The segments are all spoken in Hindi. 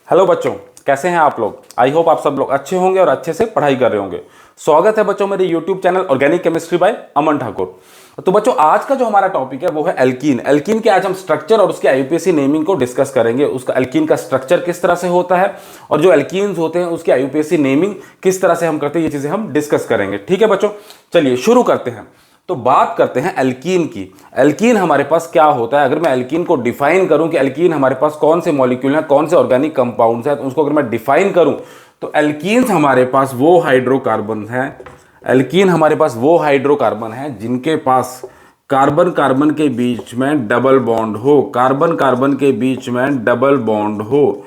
हेलो बच्चों, कैसे हैं आप लोग। आई होप आप सब लोग अच्छे होंगे और अच्छे से पढ़ाई कर रहे होंगे। स्वागत है बच्चों मेरे YouTube channel organic chemistry by Aman Thakur. तो बच्चों आज का जो हमारा टॉपिक है वो है एल्कीन। एल्कीन के आज हम स्ट्रक्चर और उसके आईयूपीएसी नेमिंग को डिस्कस करेंगे। उसका एल्कीन का स्ट्रक्चर किस तरह से होता है और जो एल्कीन्स होते हैं उसके आईयूपीएसी नेमिंग किस तरह से हम करते हैं, ये चीजें हम डिस्कस करेंगे। ठीक है बच्चों, चलिए शुरू करते हैं। तो बात करते हैं एल्कीन की। एल्कीन हमारे पास क्या होता है। अगर मैं एल्कीन को डिफाइन करूं कि एल्कीन हमारे पास कौन से मॉलिक्यूल हैं, कौन से ऑर्गेनिक कंपाउंड्स हैं, तो उसको अगर मैं डिफाइन करूं तो एल्कीन्स हमारे पास वो हाइड्रोकार्बन हैं। एल्कीन हमारे पास वो हाइड्रोकार्बन है जिनके पास कार्बन कार्बन के बीच में डबल बॉन्ड हो, कार्बन कार्बन के बीच में डबल बॉन्ड हो।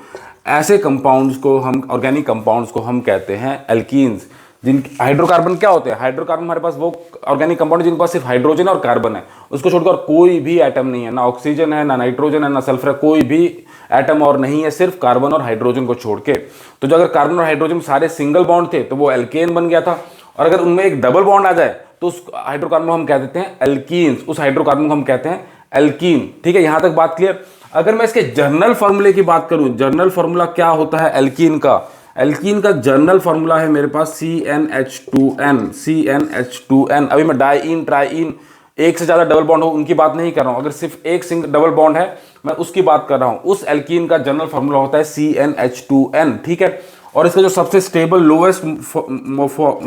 ऐसे कंपाउंड्स को हम ऑर्गेनिक कंपाउंड्स को हम कहते हैं एल्कीन्स। जिन हाइड्रोकार्बन क्या होते हैं, हाइड्रोकार्बन हमारे पास वो ऑर्गेनिक कंपाउंड जिनके पास सिर्फ हाइड्रोजन और कार्बन है, उसको छोड़कर कोई भी एटम नहीं है, ना ऑक्सीजन है, ना नाइट्रोजन है, ना सल्फर है, कोई भी एटम और नहीं है, सिर्फ कार्बन और हाइड्रोजन को छोड़ के। तो जो अगर कार्बन और हाइड्रोजन सारे सिंगल बॉन्ड थे तो वो एल्केन बन गया था, और अगर उनमें एक डबल बॉन्ड आ जाए तो उस हाइड्रोकार्बन को हम कह देते हैं एल्कीन्स। उस हाइड्रोकार्बन को हम कहते हैं एल्कीन। ठीक है, यहां तक बात क्लियर। अगर मैं इसके जर्नल फॉर्मूले की बात करूं, जर्नल फॉर्मूला क्या होता है एल्कीन का। एल्कीन का जर्नल फॉर्मूला है मेरे पास CnH2n। CnH2n। अभी मैं डाइइन ट्राइइन एक से ज्यादा डबल बॉन्ड हो उनकी बात नहीं कर रहा हूं, अगर सिर्फ एक सिंगल डबल बॉन्ड है मैं उसकी बात कर रहा हूं। उस एल्कीन का जर्नल फॉर्मूला होता है CnH2n। ठीक है, और इसका जो सबसे स्टेबल लोएस्ट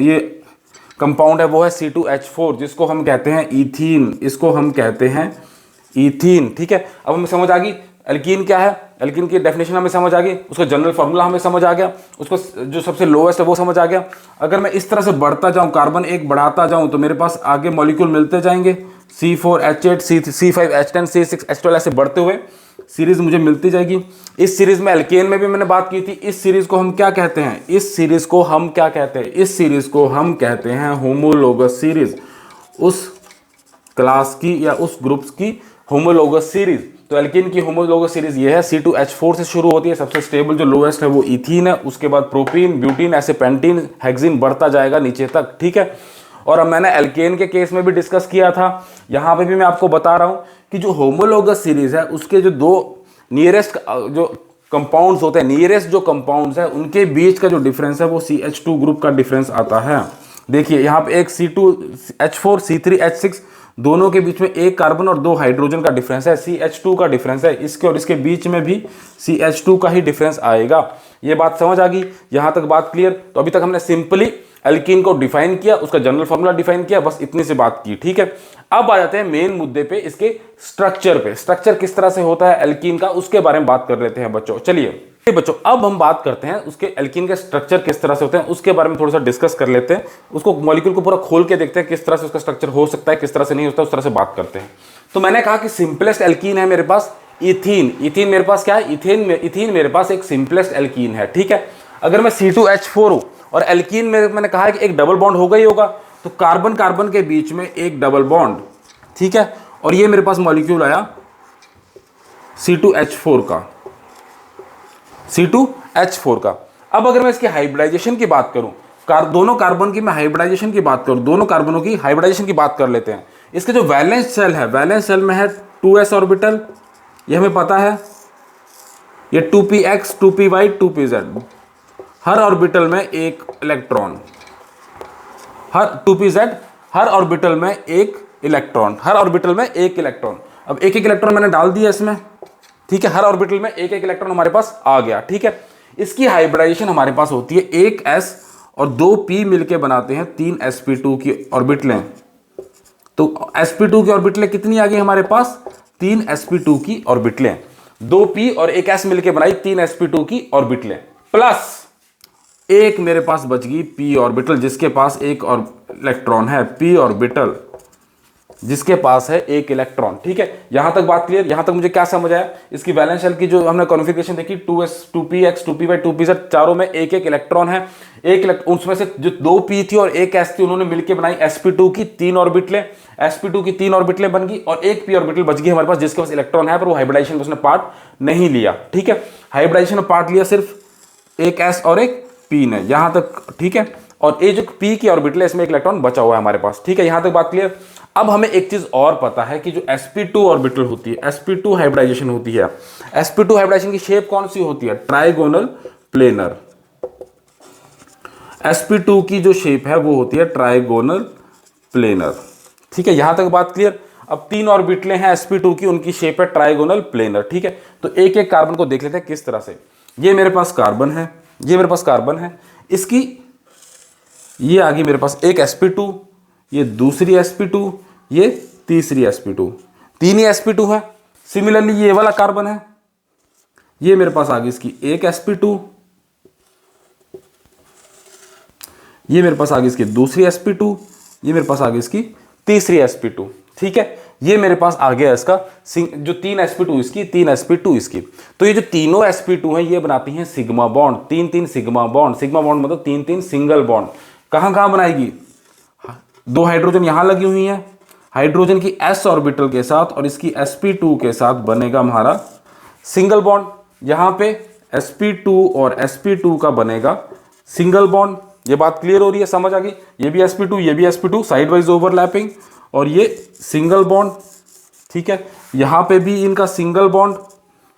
ये कंपाउंड है वो है C2H4, जिसको हम कहते हैं ईथीन। इसको हम कहते हैं ईथीन। ठीक है, अब हमें समझ आ गई एल्कीन क्या है, एल्कीन की डेफिनेशन हमें समझ आ गई, उसका जनरल फार्मूला हमें समझ आ गया, उसको जो सबसे लोएस्ट है वो समझ आ गया। अगर मैं इस तरह से बढ़ता जाऊं, कार्बन एक बढ़ाता जाऊं, तो मेरे पास आगे मॉलिक्यूल मिलते जाएंगे। C4H8 C5H10 C6H12 ऐसे बढ़ते हुए सीरीज मुझे मिलती जाएगी। इस सीरीज में एल्केन में भी मैंने बात की थी। इस सीरीज को हम क्या कहते हैं, इस सीरीज को हम क्या कहते हैं, इस सीरीज को हम कहते हैं होमोलोगस सीरीज। उस क्लास की या उस ग्रुप्स की होमोलोगस सीरीज। तो एल्कीन की होमोलोगस सीरीज ये है, C2H4 से शुरू होती है, सबसे स्टेबल जो लोएस्ट है वो इथीन है, उसके बाद प्रोपीन, ब्यूटीन, ऐसे पेंटीन, हेक्सीन बढ़ता जाएगा नीचे तक। ठीक है, और अब मैंने एल्केन के केस में भी डिस्कस किया था, यहां पे भी मैं आपको बता रहा हूं कि जो होमोलोगस सीरीज है उसके जो दो नियरेस्ट जो कंपाउंड्स होते हैं, नियरेस्ट जो कंपाउंड्स है उनके बीच का जो डिफरेंस है वो CH2 ग्रुप का डिफरेंस आता है। देखिए यहाँ पे एक C2H4 C3H6 दोनों के बीच में एक कार्बन और दो हाइड्रोजन का डिफरेंस है, CH2 का डिफरेंस है। इसके और इसके बीच में भी CH2 का ही डिफरेंस आएगा। ये बात समझ आ गई, यहां तक बात क्लियर। तो अभी तक हमने सिंपली एल्कीन को डिफाइन किया, उसका जनरल फॉर्मूला डिफाइन किया, बस इतनी से बात की। ठीक है, अब आ जाते हैं मेन मुद्दे पे, इसके स्ट्रक्चर पे। स्ट्रक्चर किस तरह से होता है एल्कीन का, उसके बारे में बात कर लेते हैं बच्चों। चलिए बच्चों, अब हम बात करते हैं उसके एल्कीन के स्ट्रक्चर किस तरह से होते हैं, उसके बारे में थोड़ा सा डिस्कस कर लेते हैं। उसको मॉलिक्यूल को पूरा खोल के देखते हैं किस तरह से उसका स्ट्रक्चर हो सकता है, किस तरह से नहीं होता, उस तरह से बात करते हैं। तो मैंने कहा कि सिंपलेस्ट एल्कीन है मेरे पास इथीन। इथीन मेरे पास क्या है, इथीन मेरे पास एक सिंपलेस्ट एल्कीन है। ठीक है, अगर मैं C2H4 हूं और एल्कीन में मैंने कहा है कि एक डबल बॉन्ड होगा ही होगा, तो कार्बन कार्बन के बीच में एक डबल बॉन्ड। ठीक है, और ये मेरे पास मॉलिक्यूल आया C2H4 का, C2H4 का। अब अगर मैं इसकी हाइब्रिडाइजेशन की बात करूं, दोनों कार्बन की मैं हाइब्रिडाइजेशन की बात करूं, दोनों कार्बनों की हाइब्रिडाइजेशन की बात कर लेते हैं। इसके जो वैलेंस शेल है, वैलेंस शेल में है 2s ऑर्बिटल, ये हमें पता है, ये 2px 2py 2pz, हर ऑर्बिटल में एक इलेक्ट्रॉन, हर 2pz हर ऑर्बिटल में एक इलेक्ट्रॉन, हर ऑर्बिटल में एक इलेक्ट्रॉन। अब एक एक इलेक्ट्रॉन मैंने डाल दिया इसमें। ठीक है, हर ऑर्बिटल में एक एक इलेक्ट्रॉन हमारे पास आ गया। ठीक है, इसकी हाइब्रिडाइजेशन हमारे पास होती है, एक s और दो p मिलके बनाते हैं 3 sp2 की ऑर्बिटलें। तो sp2 की ऑर्बिटलें कितनी आ गई हमारे पास, 3 sp2 की ऑर्बिटलें। 2 p और एक s मिलके बनाई 3 sp2 की ऑर्बिटलें, प्लस एक मेरे पास बच गई p ऑर्बिटल जिसके पास एक और इलेक्ट्रॉन है, p ऑर्बिटल जिसके पास है एक इलेक्ट्रॉन। ठीक है, यहां तक बात क्लियर। यहां तक मुझे क्या समझ आया, इसकी वैलेंस शेल की जो हमने कॉन्फ़िगरेशन देखी, 2s 2px 2py 2pz, चारों में एक एक इलेक्ट्रॉन है। उसमें से जो 2p थी और एक s थी उन्होंने मिलकर बनाई sp2 की 3 ऑर्बिटलें, sp2 की 3 ऑर्बिटलें बन गई और एक p ऑर्बिटल बच गई हमारे पास जिसके पास इलेक्ट्रॉन है, पर वो हाइब्रिडाइजेशन में उसने पार्ट नहीं लिया। ठीक है, हाइब्रिडाइजेशन में पार्ट लिया सिर्फ एक s और एक p ने, यहां तक ठीक है। और ये जो p की ऑर्बिटल है इसमें एक इलेक्ट्रॉन बचा हुआ है हमारे पास, ठीक है, यहां तक बात क्लियर। अब हमें एक चीज और पता है कि जो sp2 ऑर्बिटल होती है, sp2 हाइब्रिडाइजेशन होती है, sp2 हाइब्रिडाइजेशन की शेप कौन सी होती है, ट्राइगोनल प्लेनर। sp2 की जो शेप है वो होती है ट्राइगोनल प्लेनर, ठीक है, यहां तक बात क्लियर। अब 3 ऑर्बिटलें हैं sp2 की, उनकी शेप है ट्राइगोनल प्लेनर, ठीक है। तो एक एक कार्बन को देख लेते हैं किस तरह से। ये मेरे पास कार्बन है, ये मेरे पास कार्बन है, इसकी ये आ गई मेरे पास एक sp2, ये दूसरी sp2, ये तीसरी sp2, तीन ही sp2 है। सिमिलरली ये वाला कार्बन है, ये मेरे पास आ गई इसकी एक sp2, ये मेरे पास आ गई इसकी दूसरी sp2, ये मेरे पास आ गई इसकी तीसरी sp2, ठीक है। ये मेरे पास आ गया इसका जो 3 sp2 इसकी, 3 sp2 इसकी। तो ये जो तीनों sp2 हैं ये बनाती हैं sigma bond, 3 sigma bond. Sigma bond मतलब 3 सिंगल बॉन्ड। कहां कहां बनाएगी, 2 हाइड्रोजन यहां लगी हुई है, हाइड्रोजन की s ऑर्बिटल के साथ और इसकी sp2 के साथ बनेगा हमारा सिंगल बॉन्ड। यहां पे sp2 और sp2 का बनेगा सिंगल बॉन्ड। ये बात क्लियर हो रही है, समझ आ गई। ये भी sp2, ये भी sp2, साइड वाइज ओवरलैपिंग, और ये सिंगल बॉन्ड, ठीक है। यहां पे भी इनका सिंगल बॉन्ड,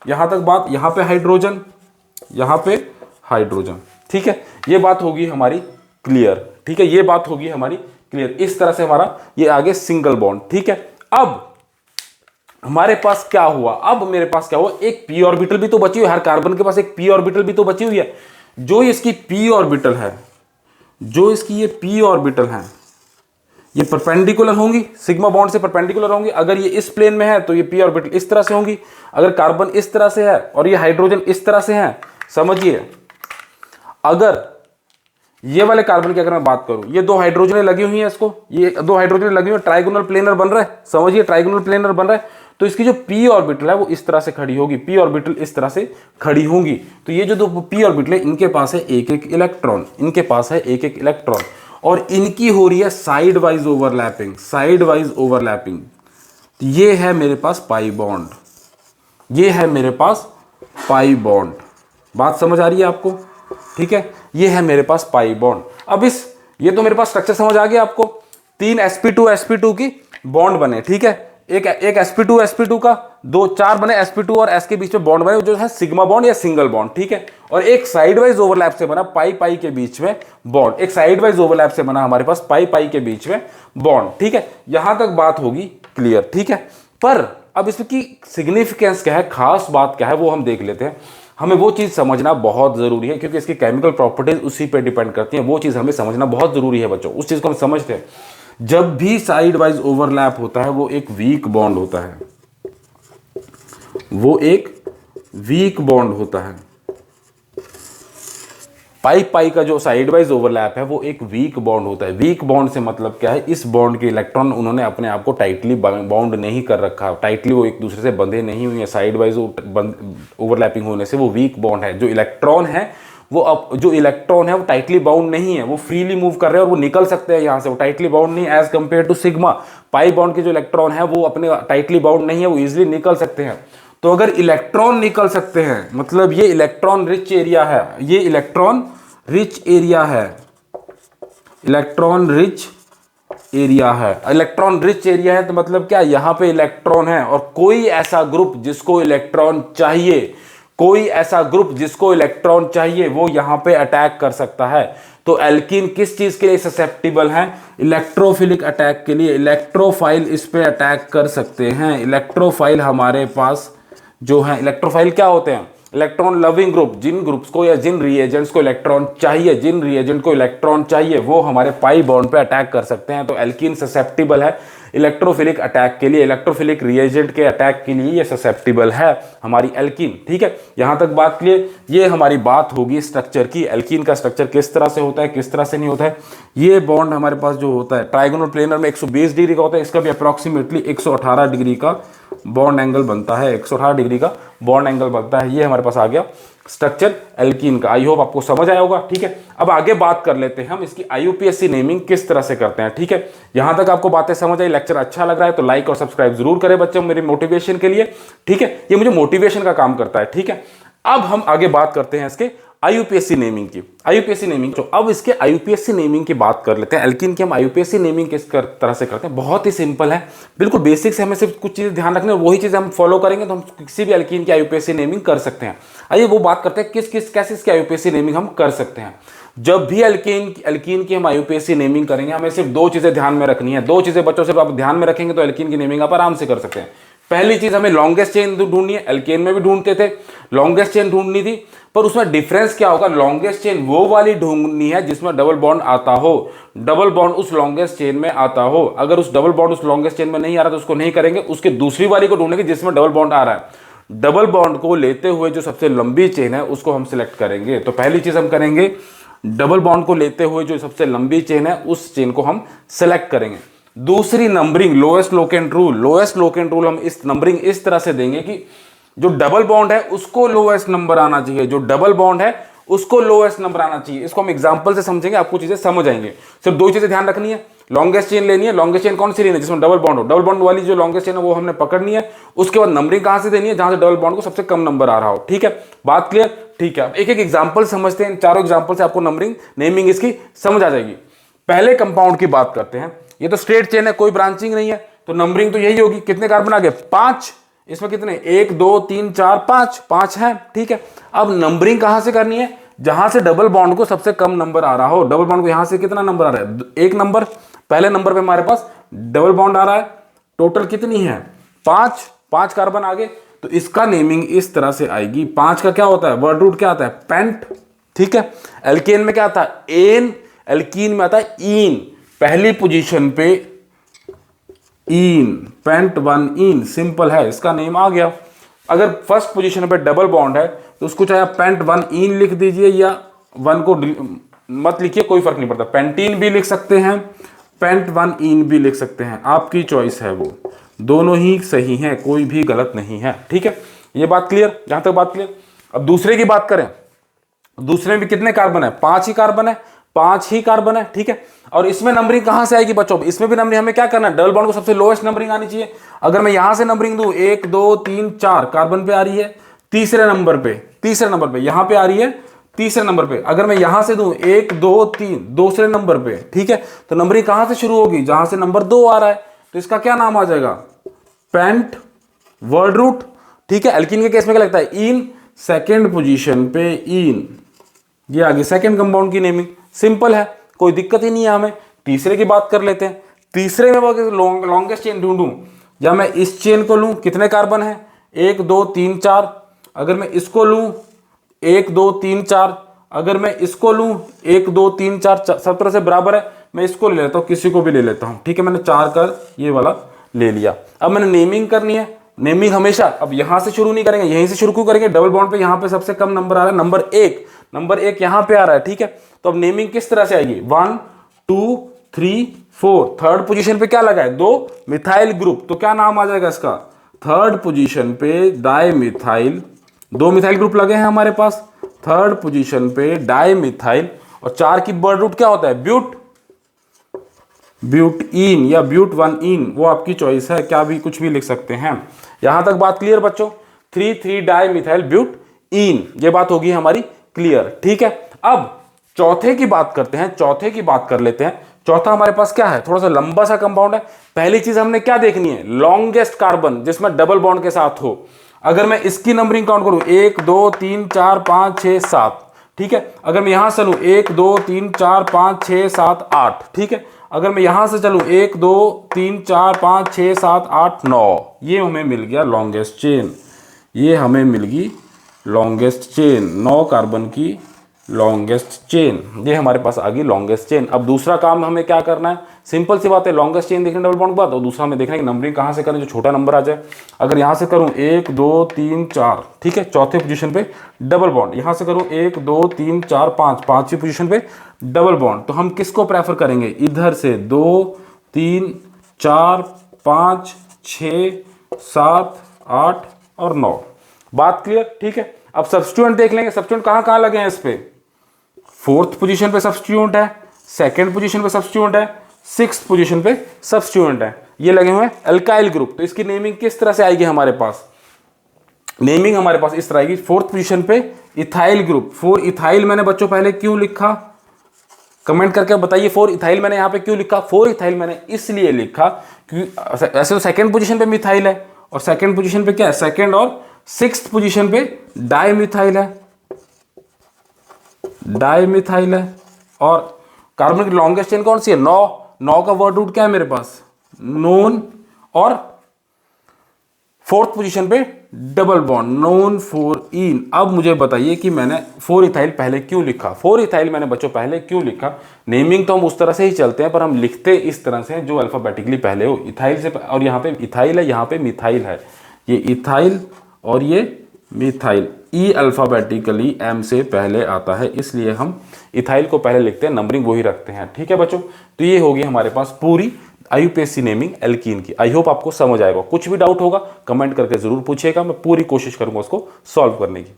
यहां तक बात, यहां पे हाइड्रोजन, यहां पे हाइड्रोजन, ठीक है। ये बात होगी हमारी क्लियर, ठीक है, ये बात होगी हमारी क्लियर। इस तरह से हमारा ये आगे सिंगल बॉन्ड, ठीक है। अब हमारे पास क्या हुआ, अब मेरे पास क्या हुआ, एक p ऑर्बिटल भी तो बची हुई है, हर कार्बन के पास एक p ऑर्बिटल भी तो बची हुई है। जो इसकी p ऑर्बिटल है, जो इसकी ये p ऑर्बिटल है, ये परपेंडिकुलर होंगी, सिग्मा बॉन्ड से परपेंडिकुलर होंगी। अगर ये इस प्लेन में है तो ये p ऑर्बिटल इस तरह से होंगी, अगर कार्बन इस तरह से है और ये हाइड्रोजन इस तरह से है, समझिए। अगर ये वाले कार्बन की अगर मैं बात करूं, ये 2 हाइड्रोजन लगी हुई हैं, इसको ये 2 हाइड्रोजन लगी हुई है, ट्राइगोनल प्लेनर बन रहा है, समझिए, ट्राइगोनल प्लेनर बन रहा है। तो इसकी जो p ऑर्बिटल है वो इस तरह से खड़ी होगी, p ऑर्बिटल इस तरह से खड़ी होंगी। तो ये जो 2 p ऑर्बिटल है इनके पास है एक एक इलेक्ट्रॉन, इनके पास है एक एक इलेक्ट्रॉन, और इनकी हो रही है side wise overlapping, side wise overlapping. ये है मेरे पास पाई बॉन्ड, ये है मेरे पास पाई बॉन्ड। बात समझ आ रही है आपको, ठीक है। ये है मेरे पास पाई बॉन्ड। अब ये तो मेरे पास स्ट्रक्चर समझ आ गया आपको। 3 sp2 की बॉन्ड बने, ठीक है। एक sp2 का 4 बने, sp2 और s के बीच में बॉन्ड बने जो है सिग्मा बॉन्ड या सिंगल बॉन्ड, ठीक है। और एक साइड वाइज ओवरलैप से बना पाई के बीच में बॉन्ड, एक साइड वाइज ओवरलैप से बना हमारे पास पाई के बीच में बॉन्ड, ठीक है। यहां तक बात होगी क्लियर, ठीक है। पर अब इसकी सिग्निफिकेंस क्या है, खास बात क्या है, वो हम देख लेते हैं। हमें वो चीज़ समझना बहुत ज़रूरी है क्योंकि इसकी केमिकल प्रॉपर्टीज उसी पे डिपेंड करती हैं। वो चीज़ हमें समझना बहुत ज़रूरी है बच्चों, उस चीज़ को हम समझते हैं। जब भी साइड वाइज ओवरलैप होता है वो एक वीक बॉन्ड होता है, वो एक वीक बॉन्ड होता है। पाई का जो साइड वाइज ओवरलैप है वो एक वीक बॉन्ड होता है। वीक बॉन्ड से मतलब क्या है, इस बॉन्ड के इलेक्ट्रॉन उन्होंने अपने आप को टाइटली बाउंड नहीं कर रखा, टाइटली वो एक दूसरे से बंधे नहीं हुए हैं। साइड वाइज ओवरलैपिंग होने से वो वीक बॉन्ड है। जो इलेक्ट्रॉन है वो टाइटली बाउंड नहीं है, वो फ्रीली मूव कर रहे हैं और वो निकल सकते हैं यहाँ से, वो टाइटली बाउंड नहीं as compare to sigma. Pi bond के जो इलेक्ट्रॉन है वो अपने टाइटली बाउंड नहीं है, वो इजिली निकल सकते हैं। तो अगर इलेक्ट्रॉन निकल सकते हैं मतलब ये इलेक्ट्रॉन रिच एरिया है, ये इलेक्ट्रॉन रिच एरिया है, इलेक्ट्रॉन रिच एरिया है। इलेक्ट्रॉन रिच एरिया है तो मतलब क्या, यहां पे इलेक्ट्रॉन है और कोई ऐसा ग्रुप जिसको इलेक्ट्रॉन चाहिए, कोई ऐसा ग्रुप जिसको इलेक्ट्रॉन चाहिए वो यहां पे अटैक कर सकता है। तो एल्कीन किस चीज के लिए ससेप्टिबल है, इलेक्ट्रोफिलिक अटैक के लिए। इलेक्ट्रोफाइल इस पे अटैक कर सकते हैं। इलेक्ट्रोफाइल हमारे पास जो है, इलेक्ट्रोफाइल क्या होते हैं, इलेक्ट्रॉन लविंग ग्रुप। जिन ग्रुप्स को या जिन रिएजेंट्स को इलेक्ट्रॉन चाहिए, जिन रिएजेंट को इलेक्ट्रॉन चाहिए वो हमारे पाई बॉन्ड पे अटैक कर सकते हैं। तो एल्कीन ससेप्टिबल है इलेक्ट्रोफिलिक अटैक के लिए, इलेक्ट्रोफिलिक रिएजेंट के अटैक के लिए ये ससेप्टिबल है हमारी एल्कीन, ठीक है। यहां तक बात क्लियर। ये हमारी बात होगी स्ट्रक्चर की, एल्कीन का स्ट्रक्चर किस तरह से होता है, किस तरह से नहीं होता है। ये बॉन्ड हमारे पास जो होता है ट्राइगोनल प्लेनर में 120 डिग्री का होता है, इसका भी अप्रॉक्सीमेटली 118 डिग्री का बॉन्ड एंगल बनता है, 118 डिग्री का बॉन्ड एंगल बनता है। ये हमारे पास आ गया स्ट्रक्चर एल्कीन का। आई होप आपको समझ आया होगा, ठीक है। अब आगे बात कर लेते हैं हम इसकी IUPAC नेमिंग किस तरह से करते हैं, ठीक है। यहां तक आपको बातें समझ आई, लेक्चर अच्छा लग रहा है तो लाइक और सब्सक्राइब जरूर करें बच्चों, मेरे मोटिवेशन के लिए, ठीक है। ये मुझे मोटिवेशन का काम करता है, ठीक है। अब हम आगे बात करते हैं इसके आईयूपीएसी नेमिंग की। आईयूपीएसी नेमिंग, तो अब इसके आईयूपीएसी नेमिंग की बात कर लेते हैं। एल्कीन की हम आईयूपीएसी नेमिंग किस तरह से करते हैं, बहुत ही सिंपल है, बिल्कुल बेसिक से, हमें सिर्फ कुछ चीज़ें ध्यान रखने, वही चीज़ हम फॉलो करेंगे तो हम किसी भी एल्कीन की आईयूपीएसी नेमिंग कर सकते हैं। आइए वो बात करते हैं कैसे इसकी आईयूपीएसी नेमिंग हम कर सकते हैं। जब भी एल्कीन की हम आईयूपीएसी नेमिंग करेंगे, हमें सिर्फ दो चीज़ें ध्यान में रखनी है। दो चीज़ें बच्चों सिर्फ आप ध्यान में रखेंगे तो एल्कीन की नेमिंग आप आराम से कर सकते हैं। पहली चीज, हमें लॉन्गेस्ट चेन ढूंढनी है। एल्केन में भी ढूंढते थे, लॉन्गेस्ट चेन ढूंढनी थी, पर उसमें डिफरेंस क्या होगा, लॉन्गेस्ट चेन वो वाली ढूंढनी है जिसमें डबल बॉन्ड आता हो, डबल बॉन्ड उस लॉन्गेस्ट चेन में आता हो। अगर उस डबल बॉन्ड उस लॉन्गेस्ट चेन में नहीं आ रहा तो उसको नहीं करेंगे, उसके दूसरी वाली को ढूंढेंगे जिसमें डबल बॉन्ड आ रहा है। डबल बॉन्ड को लेते हुए जो सबसे लंबी चेन है उसको हम सिलेक्ट करेंगे। तो पहली चीज हम करेंगे, डबल बॉन्ड को लेते हुए जो सबसे लंबी चेन है उस चेन को हम सिलेक्ट करेंगे। दूसरी numbering, lowest locant rule. Lowest locant rule हम इस नंबरिंग इस तरह से देंगे कि जो डबल बॉन्ड है उसको लोएस्ट नंबर आना चाहिए, जो डबल बॉन्ड है उसको लोएस्ट नंबर आना चाहिए। इसको हम एग्जांपल से समझेंगे, आपको चीजें समझ आएंगे। सिर्फ दो चीजें ध्यान रखनी है, लॉन्गेस्ट चेन लेनी है। लॉन्गेस्ट चेन कौन सी लेनी है, जिसमें डबल बॉन्ड हो। डबल बॉन्ड वाली जो लॉन्गेस्ट चेन है वो हमने पकड़नी है। उसके बाद नंबरिंग कहां से देनी है, जहां से डबल बॉन्ड को सबसे कम नंबर आ रहा हो। ठीक है, बात क्लियर। ठीक है, एक एक एग्जाम्पल समझते हैं। चारों एग्जाम्पल से आपको नंबरिंग नेमिंग इसकी समझ आ जाएगी। पहले कंपाउंड की बात करते हैं। ये तो स्ट्रेट चेन है, कोई ब्रांचिंग नहीं है, तो नंबरिंग तो यही होगी। कितने कार्बन आ गए, 5। इसमें कितने, 1 2 3 4 5, 5 है। ठीक है, अब नंबरिंग कहां से करनी है, जहां से डबल बॉन्ड को सबसे कम नंबर आ रहा हो। डबल बॉन्ड को यहां से कितना नंबर आ रहा है, 1 नंबर। पहले नंबर पे हमारे पास डबल बॉन्ड आ रहा है, टोटल कितनी है, 5 कार्बन आ गए। तो इसका नेमिंग इस तरह से आएगी। 5 का क्या होता है, वर्ड रूट क्या आता है, पेंट। ठीक है, एल्केन में क्या आता है, एन। एल्कीन में आता है ईन। पहली पोजीशन पे ईन, पेंट 1 ईन, सिंपल है, इसका नेम आ गया। अगर फर्स्ट पोजीशन पे डबल बॉन्ड है तो उसको चाहे पेंट 1 ईन लिख दीजिए या 1 को मत लिखिए, कोई फर्क नहीं पड़ता। पेंटीन भी लिख सकते हैं, पेंट 1 ईन भी लिख सकते हैं, आपकी चॉइस है वो, दोनों ही सही हैं, कोई भी गलत नहीं है। ठीक है, ये बात क्लियर, जहां तक बात क्लियर। अब दूसरे की बात करें, दूसरे में भी कितने कार्बन है, 5 ही कार्बन है, 5 ही कार्बन है। ठीक है, और इसमें नंबरिंग कहां से आएगी बच्चों, इसमें भी नंबरिंग हमें क्या करना है, डबल बॉन्ड को सबसे लोएस्ट नंबरिंग आनी चाहिए। अगर मैं यहां से नंबरिंग दूं, 1 2 3 4 कार्बन पे आ रही है, तीसरे नंबर पे यहां पे आ रही है, तीसरे नंबर पे। अगर मैं यहां से दूं 1 2 3 दूसरे नंबर पे, ठीक है, तो नंबरिंग कहां से शुरू होगी, जहां से नंबर 2 आ रहा है, तो इसका क्या नाम आ जाएगा, पेंट, वर्ड रूट। ठीक है, एल्कीन के केस में क्या लगता है, इन। सेकेंड पोजीशन पे इन, ये आगे सेकेंड कंपाउंड की नेमिंग, सिंपल है, कोई दिक्कत ही नहीं है हमें। तीसरे की बात कर लेते हैं। तीसरे में लॉन्गेस्ट चेन ढूंढूं, या मैं इस चेन को लूं, कितने कार्बन है, 1 2 3 4। अगर मैं इसको लूं 1 2 3 4, अगर मैं इसको लूं 1 2 3 4, सब तरह से बराबर है। मैं इसको ले लेता हूं, किसी को भी ले लेता हूं। ठीक है, मैंने 4 का ये वाला ले लिया। अब मैंने नेमिंग करनी है। नेमिंग हमेशा अब यहां से शुरू नहीं करेंगे, यहीं से शुरू क्यों करेंगे, डबल बॉन्ड पे यहां पे सबसे कम नंबर आ रहा है, नंबर 1 यहां पे आ रहा है। ठीक है, तो अब नेमिंग किस तरह से आएगी, 1 2 3 4। थर्ड पोजीशन पे क्या लगा है, 2 मिथाइल ग्रुप, तो क्या नाम आ जाएगा इसका, थर्ड पोजीशन पे डाइमिथाइल। 2 मिथाइल ग्रुप लगे हैं हमारे पास, थर्ड पोजीशन पे डाइमिथाइल। और 4 की वर्ड रूट क्या होता है, ब्यूटईन या ब्यूट 1 इन, वो आपकी चॉइस है, क्या भी कुछ भी लिख सकते हैं। यहां तक बात क्लियर बच्चों, 3 डाई मिथाइल ब्यूट इन, ये बात होगी हमारी क्लियर। ठीक है, अब चौथे की बात करते हैं, चौथे की बात कर लेते हैं। चौथा हमारे पास क्या है, थोड़ा सा लंबा सा कंपाउंड है। पहली चीज हमने क्या देखनी है, लॉन्गेस्ट कार्बन जिसमें डबल बॉन्ड के साथ हो। अगर मैं इसकी नंबरिंग काउंट करूं, 1 2 3 4 5 6 7। ठीक है, अगर मैं यहां से चलूं 1 2 3 4 5 6 7 8। ठीक है, अगर मैं यहां से चलूं 1 2 3 4 5 6 7 8 9, ये हमें मिल गया लॉन्गेस्ट चेन, ये हमें मिल गई लॉन्गेस्ट चेन, 9 कार्बन की लॉन्गेस्ट चेन, ये हमारे पास आ गई लॉन्गेस्ट चेन। अब दूसरा काम हमें क्या करना है, सिंपल सी बात है, लॉन्गेस्ट चेन देखने डबल बॉन्ड के बाद, और दूसरा हमें देखना है कि नंबरिंग कहां से करें जो छोटा नंबर आ जाए। अगर यहां से करूं 1 2 3 4, ठीक है, चौथे पोजीशन पे डबल बॉन्ड। यहां से करूं 1 2 3 4 5, पांचवी पोजीशन पे डबल बॉन्ड। तो हम किसको प्रेफर करेंगे, इधर से 2 3 4 5 6 7 8 और 9। बात क्लियर। ठीक है, अब सब्स्टिट्यूएंट देख लेंगे, सब्स्टिट्यूएंट कहां कहां लगे हैं इस पे, फोर्थ पोजीशन पे सब्स्टिट्यूएंट है, सेकंड पोजीशन पे सब्स्टिट्यूएंट है, सिक्स्थ पोजीशन पे सब्स्टिट्यूएंट है, ये लगे हुए हैं अल्काइल ग्रुप। तो इसकी नेमिंग किस तरह से आएगी हमारे पास, नेमिंग हमारे पास इस तरह आएगी, फोर्थ पोजीशन पे इथाइल ग्रुप, 4 इथाइल मैंने बच्चों पहले क्यों लिखा, कमेंट करके बताइए। 4 इथाइल मैंने यहाँ पे क्यों लिखा? 4 इथाइल मैंने इसलिए लिखा क्योंकि ऐसे तो सेकंड पोजीशन पे मिथाइल है, और सेकंड पोजीशन पे क्या है, सेकंड और सिक्स्थ पोजीशन पे डाइमिथाइल है, डाइमिथाइल है। और कार्बन की लॉन्गेस्ट चेन कौन सी है? 9, 9 का वर्ड रूट क्या है मेरे पास? नोन। और फोर्थ पोजीशन पे डबल बॉन्ड, नोन 4 इन। अब मुझे बताइए कि मैंने 4 इथाइल पहले क्यों लिखा? 4 इथाइल मैंने बच्चों पहले क्यों लिखा? नेमिंग तो हम उस तरह से ही चलते हैं, पर हम लिखते इस तरह से जो अल्फाबेटिकली पहले हो, इथाइल से। और यहाँ पे इथाइल है, यहाँ पे मिथाइल है, ये इथाइल और ये मिथाइल। ई अल्फाबेटिकली एम से पहले आता है, इसलिए हम इथाइल को पहले लिखते हैं, नंबरिंग वही रखते हैं। ठीक है बच्चों, तो ये होगी हमारे पास पूरी IUPAC नेमिंग एल्कीन की। आई होप आपको समझ आएगा। कुछ भी डाउट होगा कमेंट करके जरूर पूछिएगा, मैं पूरी कोशिश करूंगा उसको सॉल्व करने की।